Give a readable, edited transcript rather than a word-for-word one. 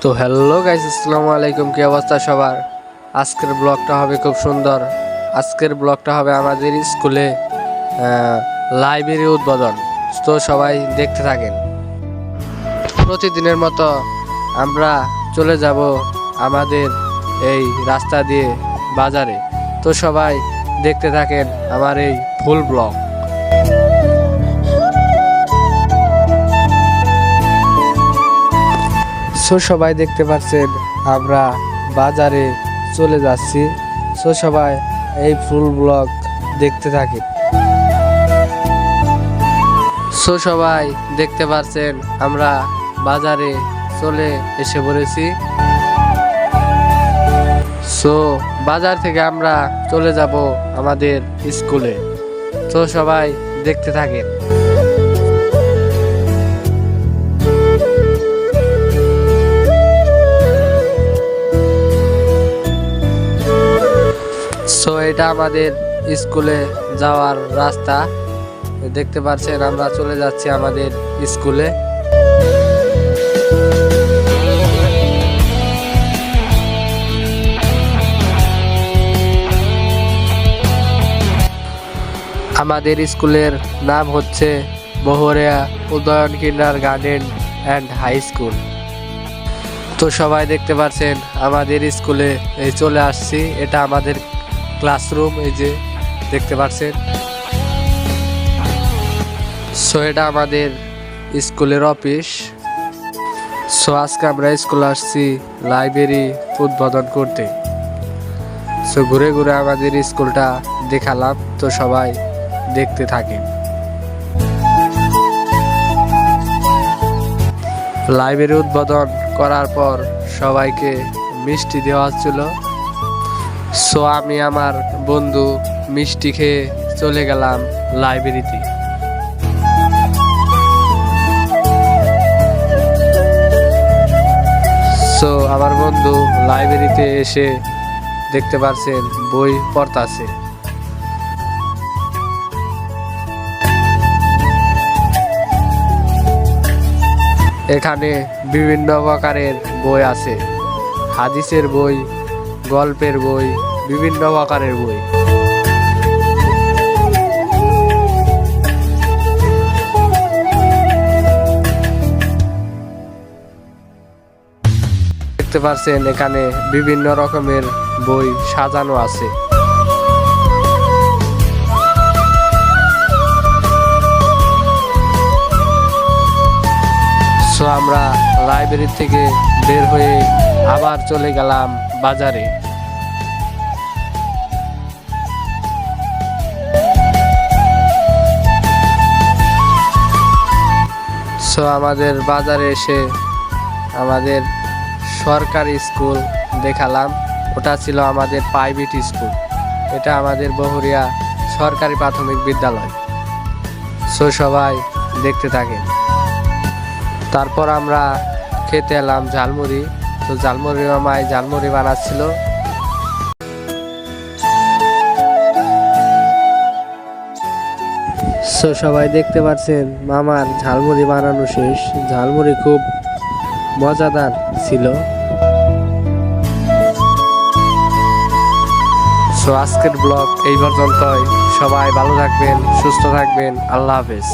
তো hello guys, আসসালামু আলাইকুম। কি অবস্থা সবার? আজকের ব্লগটা হবে খুব সুন্দর। আজকের ব্লগটা হবে আমাদের স্কুলে লাইব্রেরি উদ্বোধন। তো সবাই দেখতে থাকেন। প্রতিদিনের মতো আমরা চলে যাব আমাদের এই রাস্তা দিয়ে বাজারে। তো সবাই দেখতে থাকেন আমার এই ফুল ব্লগ। সবাই দেখতে পাচ্ছেন আমরা বাজারে চলে যাচ্ছি। সবাই এই ফুল ব্লগ দেখতে থাকেন। সবাই দেখতে পাচ্ছেন আমরা বাজারে চলে এসে পড়েছি। বাজার থেকে আমরা চলে যাব আমাদের স্কুলে। সবাই দেখতে থাকেন। এটা আমাদের স্কুলে যাওয়ার রাস্তা। দেখতে পাচ্ছেন আমরা চলে যাচ্ছি আমাদের স্কুলে। আমাদের স্কুলের নাম হচ্ছে Bahria Udayan kindergarten and high school. সবাই দেখতে পাচ্ছেন আমাদের স্কুলে এই চলে আসছি। এটা আমাদের ক্লাসরুম, এই যে দেখতে পাচ্ছেন। এটা আমাদের স্কুলের অফিস। আজকে আমরা স্কুলে আসছি লাইব্রেরি উদ্বোধন করতে। ঘুরে ঘুরে আমাদের স্কুলটা দেখালাম। সবাই দেখতে থাকেন। লাইব্রেরি উদ্বোধন করার পর সবাইকে মিষ্টি দেওয়া হচ্ছিল। আমি আমার বন্ধু মিষ্টি খেয়ে চলে গেলাম লাইব্রেরিতে। আমার বন্ধু লাইব্রেরিতে এসে দেখতে পাচ্ছেন বই পড়তাছে। এখানে বিভিন্ন প্রকারের বই আছে। হাদিসের বই, গল্পের বই, বিভিন্ন প্রকারের বই। দেখতে পাচ্ছেন এখানে বিভিন্ন রকমের বই সাজানো আছে। আমরা লাইব্রেরি থেকে বের হয়ে আবার চলে গেলাম বাজারে। আমাদের বাজারে এসে আমাদের সরকারি স্কুল দেখালাম। ওটা ছিল আমাদের প্রাইভেট স্কুল। এটা আমাদের বহরিয়া সরকারি প্রাথমিক বিদ্যালয়। সবাই দেখতে থাকেন। তারপর আমরা খেতে এলাম ঝালমুড়ি। ঝালমুড়ি মামায় ঝালমুড়ি বানাচ্ছিল। সবাই দেখতে পাচ্ছেন মামার ঝালমুড়ি বানানো শেষ। ঝালমুড়ি খুব মজাদার ছিল। আজকের ব্লগ এই পর্যন্তই। সবাই ভালো থাকবেন, সুস্থ থাকবেন। আল্লাহ হাফেজ।